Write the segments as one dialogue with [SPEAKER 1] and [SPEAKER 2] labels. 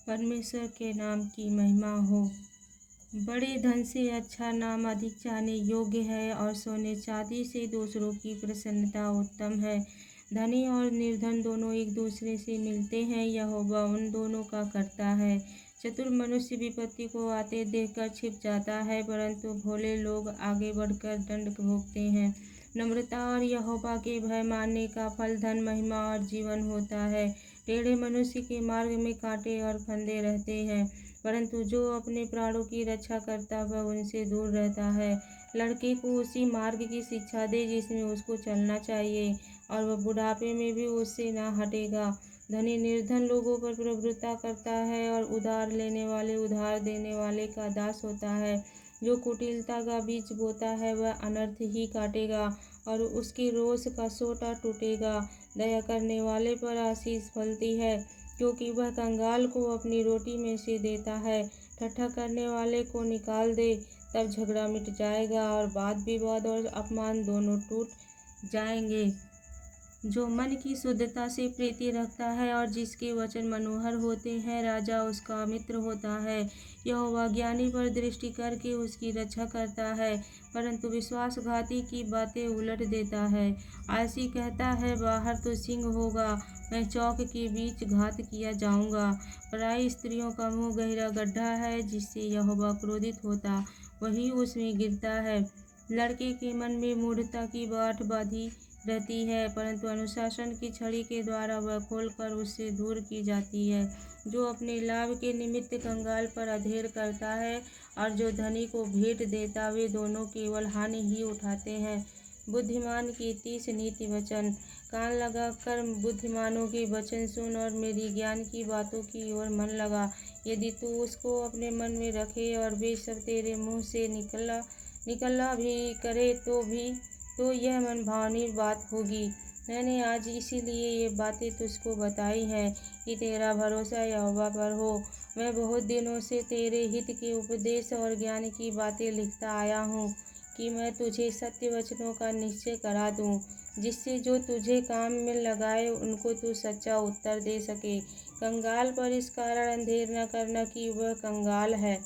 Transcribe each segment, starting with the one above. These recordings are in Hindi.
[SPEAKER 1] परमेश्वर के नाम की महिमा हो। बड़े धन से अच्छा नाम अधिक चाहने योग्य है और सोने चांदी से दूसरों की प्रसन्नता उत्तम है। धनी और निर्धन दोनों एक दूसरे से मिलते हैं, यहोवा उन दोनों का करता है। चतुर मनुष्य विपत्ति को आते देखकर छिप जाता है, परंतु भोले लोग आगे बढ़कर दंड भोगते हैं। नम्रता और यहोवा के भय मानने का फल धन, महिमा और जीवन होता है। टेढ़े मनुष्य के मार्ग में कांटे और फंदे रहते हैं, परंतु जो अपने प्राणों की रक्षा करता वह उनसे दूर रहता है। लड़के को उसी मार्ग की शिक्षा दे जिसमें उसको चलना चाहिए, और वह बुढ़ापे में भी उससे ना हटेगा। धनी निर्धन लोगों पर प्रभुता करता है और उधार लेने वाले उधार देने वाले का दास होता है। जो कुटिलता का बीज बोता है वह अनर्थ ही काटेगा, और उसके रोष का सोटा टूटेगा। दया करने वाले पर आशीष फलती है, क्योंकि वह कंगाल को अपनी रोटी में से देता है। ठट्ठा करने वाले को निकाल दे, तब झगड़ा मिट जाएगा और वाद विवाद और अपमान दोनों टूट जाएंगे। जो मन की शुद्धता से प्रीति रखता है और जिसके वचन मनोहर होते हैं, राजा उसका मित्र होता है। यहोवा ज्ञानी पर दृष्टि करके उसकी रक्षा करता है, परंतु विश्वासघाती की बातें उलट देता है। आलसी कहता है, बाहर तो सिंह होगा, मैं चौक के बीच घात किया जाऊंगा। पराई स्त्रियों का मुंह गहरा गड्ढा है, जिससे यहोवा क्रोधित होता वही उसमें गिरता है। लड़के के मन में मूढ़ता की बाट बाँधी रहती है, परंतु अनुशासन की छड़ी के द्वारा वह खोलकर उससे दूर की जाती है। जो अपने लाभ के निमित्त कंगाल पर अधेर करता है और जो धनी को भेंट देता, वे दोनों केवल हानि ही उठाते हैं। बुद्धिमान की 30 नीति वचन। कान लगाकर बुद्धिमानों के वचन सुन और मेरी ज्ञान की बातों की ओर मन लगा। यदि तू उसको अपने मन में रखे और वे सब तेरे मुंह से निकला भी करे तो यह मनभावनी बात होगी। मैंने आज इसीलिए ये बातें तुझको बताई हैं कि तेरा भरोसा यहोवा पर हो। मैं बहुत दिनों से तेरे हित के उपदेश और ज्ञान की बातें लिखता आया हूँ कि मैं तुझे सत्य वचनों का निश्चय करा दूँ, जिससे जो तुझे काम में लगाए उनको तू सच्चा उत्तर दे सके। कंगाल पर इस कारण अंधेर न करना कि वह कंगाल है,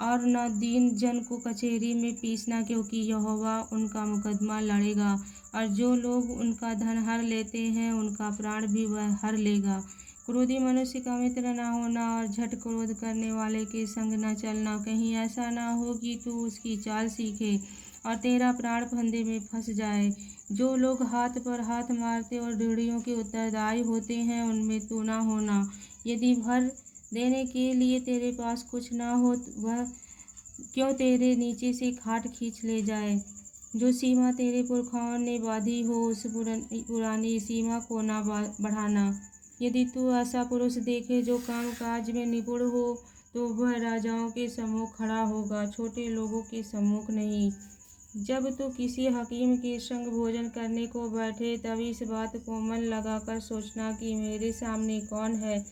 [SPEAKER 1] और न दीन जन को कचहरी में पीसना, क्योंकि यहोवा उनका मुकदमा लड़ेगा, और जो लोग उनका धन हर लेते हैं उनका प्राण भी वह हर लेगा। क्रोधी मनुष्य का मित्र न होना और झट क्रोध करने वाले के संग न चलना, कहीं ऐसा न हो कि तू उसकी चाल सीखे और तेरा प्राण फंदे में फंस जाए। जो लोग हाथ पर हाथ मारते और ड्योढ़ियों के उत्तरदायी होते हैं, उनमें तू न होना। यदि भर देने के लिए तेरे पास कुछ न हो, वह क्यों तेरे नीचे से खाट खींच ले जाए। जो सीमा तेरे पुरखाओं ने बांधी हो, उस पुरानी सीमा को न बढ़ाना। यदि तू ऐसा पुरुष देखे जो काम काज में निपुण हो, तो वह राजाओं के सम्मुख खड़ा होगा, छोटे लोगों के सम्मुख नहीं। जब तू किसी हकीम के संग भोजन करने को बैठे, तब इस बात को मन लगाकर सोचना कि मेरे सामने कौन है,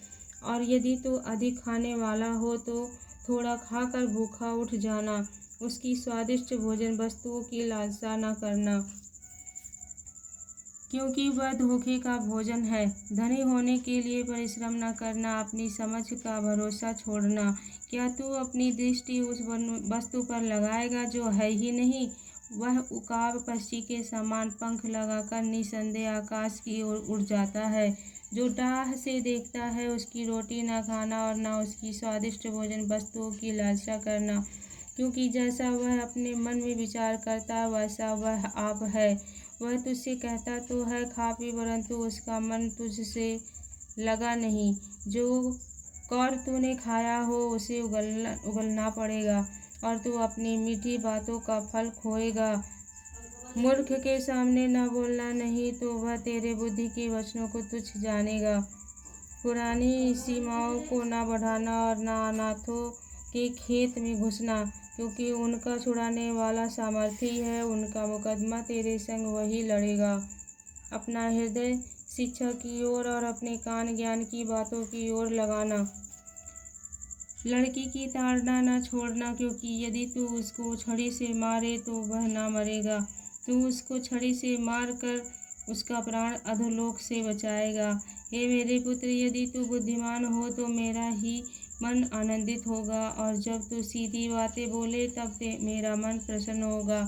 [SPEAKER 1] और यदि तू अधिक खाने वाला हो तो थोड़ा खाकर भूखा उठ जाना। उसकी स्वादिष्ट भोजन वस्तुओं की लालसा न करना, क्योंकि वह धोखे का भोजन है। धनी होने के लिए परिश्रम न करना, अपनी समझ का भरोसा छोड़ना। क्या तू अपनी दृष्टि उस वस्तु पर लगाएगा जो है ही नहीं। वह उकाब पक्षी के समान पंख लगाकर निसंदेह आकाश की ओर उड़ जाता है। जो डाह से देखता है उसकी रोटी न खाना और न उसकी स्वादिष्ट भोजन वस्तुओं की लालसा करना, क्योंकि जैसा वह अपने मन में विचार करता वैसा वह आप है। वह तुझसे कहता तो है खा पी, परंतु उसका मन तुझसे लगा नहीं। जो कौर तूने खाया हो उसे उगलना पड़ेगा, और तू अपनी मीठी बातों का फल खोएगा। मूर्ख के सामने न बोलना, नहीं तो वह तेरे बुद्धि के वचनों को तुच्छ जानेगा। पुरानी सीमाओं को न बढ़ाना और न अनाथों के खेत में घुसना, क्योंकि उनका छुड़ाने वाला सामर्थी है, उनका मुकदमा तेरे संग वही लड़ेगा। अपना हृदय शिक्षा की ओर और अपने कान ज्ञान की बातों की ओर लगाना। लड़की की ताड़ना न छोड़ना, क्योंकि यदि तू उसको छड़ी से मारे तो वह न मरेगा। तू उसको छड़ी से मार कर उसका प्राण अधोलोक से बचाएगा। हे मेरे पुत्र, यदि तू बुद्धिमान हो तो मेरा ही मन आनंदित होगा, और जब तू सीधी बातें बोले तब मेरा मन प्रसन्न होगा।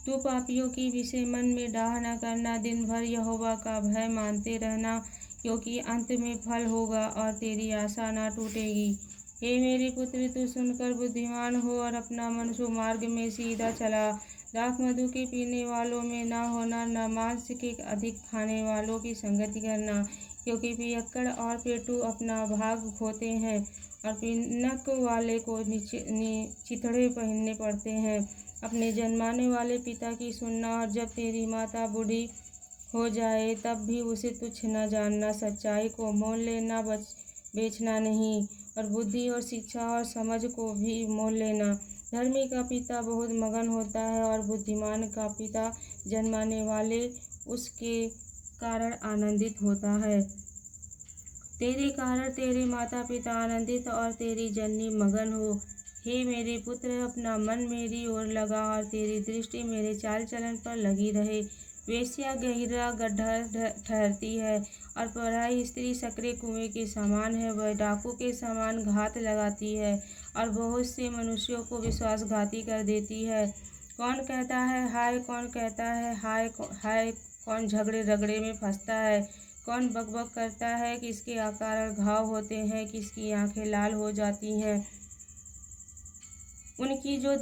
[SPEAKER 1] तू पापियों के विषय मन में डाह न करना, दिन भर यहोवा का भय मानते रहना, क्योंकि अंत में फल होगा और तेरी आशा न टूटेगी। हे मेरे पुत्र, तू सुनकर बुद्धिमान हो और अपना मन सुमार्ग में सीधा चला। दाख मधु के पीने वालों में न होना, न मांस के अधिक खाने वालों की संगति करना, क्योंकि पियक्कड़ और पेटू अपना भाग खोते हैं और पीनक वाले को चिथड़े पहनने पड़ते हैं। अपने जन्माने वाले पिता की सुनना, और जब तेरी माता बूढ़ी हो जाए तब भी उसे तुच्छ न जानना। सच्चाई को मोल लेना, बेचना नहीं, और बुद्धि और शिक्षा और समझ को भी मोल लेना। धर्मी का पिता बहुत मगन होता है, और बुद्धिमान का पिता जन्माने वाले उसके कारण आनंदित होता है। तेरे कारण तेरे माता पिता आनंदित और तेरी जननी मगन हो। हे मेरे पुत्र, अपना मन मेरी ओर लगा और तेरी दृष्टि मेरे चाल चलन पर लगी रहे। वेश्या गहरा गड्ढा ठहरती है और पराई स्त्री सकरे कुएं के समान है। वह डाकू के समान घात लगाती है और बहुत से मनुष्यों को विश्वासघाती कर देती है। कौन कहता है हाय, कौन कहता है हाय हाय, कौन झगड़े रगड़े में फंसता है, कौन बकबक करता है, किसके कारण घाव होते हैं, किसकी आंखें लाल हो जाती हैं। उनकी जो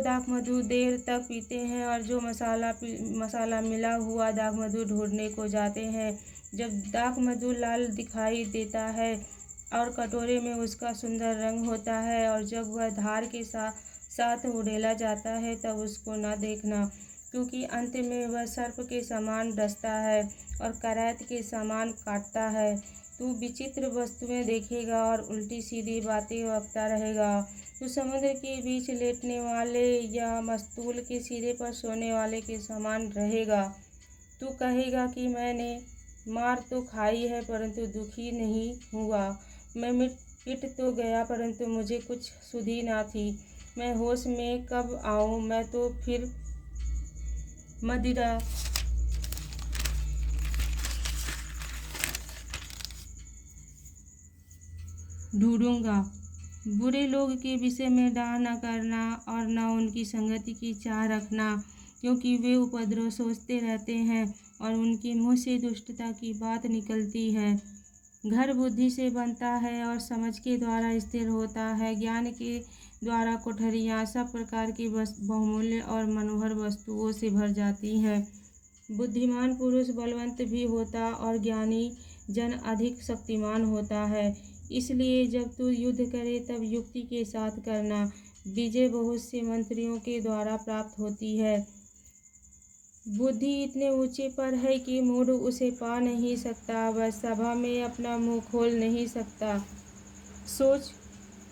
[SPEAKER 1] दाख मधु देर तक पीते हैं और जो मसाला मिला हुआ दाख मधु ढूंढने को जाते हैं। जब दाख मधु लाल दिखाई देता है और कटोरे में उसका सुंदर रंग होता है, और जब वह धार के साथ उड़ेला जाता है तब उसको न देखना, क्योंकि अंत में वह सर्प के समान डसता है और करैत के समान काटता है। तू विचित्र वस्तुएं देखेगा और उल्टी सीधी बातें बकता रहेगा। तू समुद्र के बीच लेटने वाले या मस्तूल के सिरे पर सोने वाले के समान रहेगा। तू कहेगा कि मैंने मार तो खाई है परंतु दुखी नहीं हुआ। मैं मिट तो गया परंतु मुझे कुछ सुधि ना थी। मैं होश में कब आऊं, मैं तो फिर मदिरा ढूंढूंगा। बुरे लोग के विषय में डाह न करना और न उनकी संगति की चाह रखना, क्योंकि वे उपद्रव सोचते रहते हैं और उनके मुँह से दुष्टता की बात निकलती है। घर बुद्धि से बनता है और समझ के द्वारा स्थिर होता है। ज्ञान के द्वारा कोठरियाँ सब प्रकार की बहुमूल्य और मनोहर वस्तुओं से भर जाती हैं। बुद्धिमान पुरुष बलवंत भी होता और ज्ञानी जन अधिक शक्तिमान होता है। इसलिए जब तू युद्ध करे तब युक्ति के साथ करना। विजय बहुत से मंत्रियों के द्वारा प्राप्त होती है। बुद्धि इतने ऊंचे पर है कि मूढ़ उसे पा नहीं सकता। वह सभा में अपना मुंह खोल नहीं सकता।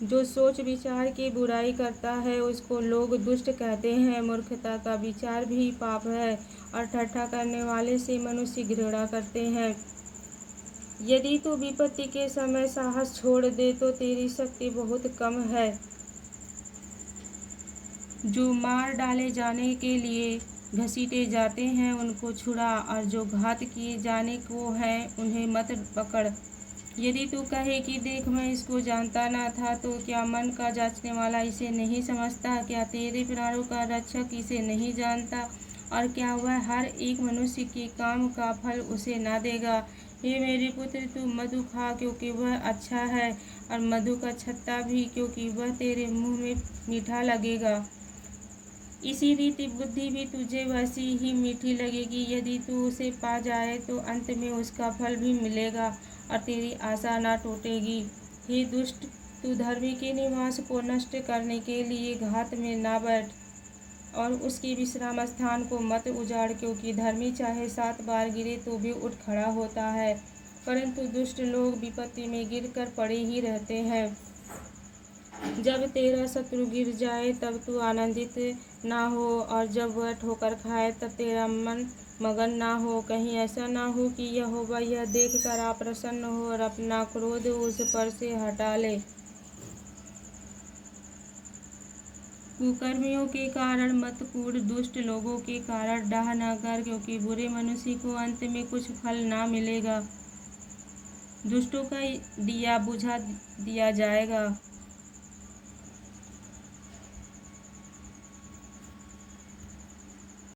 [SPEAKER 1] जो सोच विचार की बुराई करता है उसको लोग दुष्ट कहते हैं। मूर्खता का विचार भी पाप है और ठट्ठा करने वाले से मनुष्य घृणा करते हैं। यदि तू विपत्ति के समय साहस छोड़ दे तो तेरी शक्ति बहुत कम है। जो मार डाले जाने के लिए घसीटे जाते हैं उनको छुड़ा, और जो घात किए जाने को हैं उन्हें मत पकड़। यदि तू कहे कि देख, मैं इसको जानता ना था, तो क्या मन का जांचने वाला इसे नहीं समझता? क्या तेरे प्राणों का रक्षक इसे नहीं जानता? और क्या वह हर एक मनुष्य के काम का फल उसे ना देगा? हे मेरे पुत्र, तू मधु खा क्योंकि वह अच्छा है, और मधु का छत्ता भी, क्योंकि वह तेरे मुंह में मीठा लगेगा। इसी रीति बुद्धि भी तुझे वैसी ही मीठी लगेगी। यदि तू उसे पा जाए तो अंत में उसका फल भी मिलेगा और तेरी आशा ना टूटेगी। हे दुष्ट, तू धर्मी के निवास को नष्ट करने के लिए घात में ना बैठ और उसके विश्राम स्थान को मत उजाड़, क्योंकि धर्मी चाहे 7 बार गिरे तो भी उठ खड़ा होता है, परंतु दुष्ट लोग विपत्ति में गिरकर पड़े ही रहते हैं। जब तेरा शत्रु गिर जाए तब तू आनंदित ना हो, और जब वह ठोकर खाए तब तेरा मन मगन ना हो। कहीं ऐसा ना हो कि यहोवा यह देखकर अप्रसन्न हो और अपना क्रोध उस पर से हटा ले। कुकर्मियों के कारण मत कूद, दुष्ट लोगों के कारण डाह न कर, क्योंकि बुरे मनुष्य को अंत में कुछ फल ना मिलेगा। दुष्टों का दिया बुझा दिया जाएगा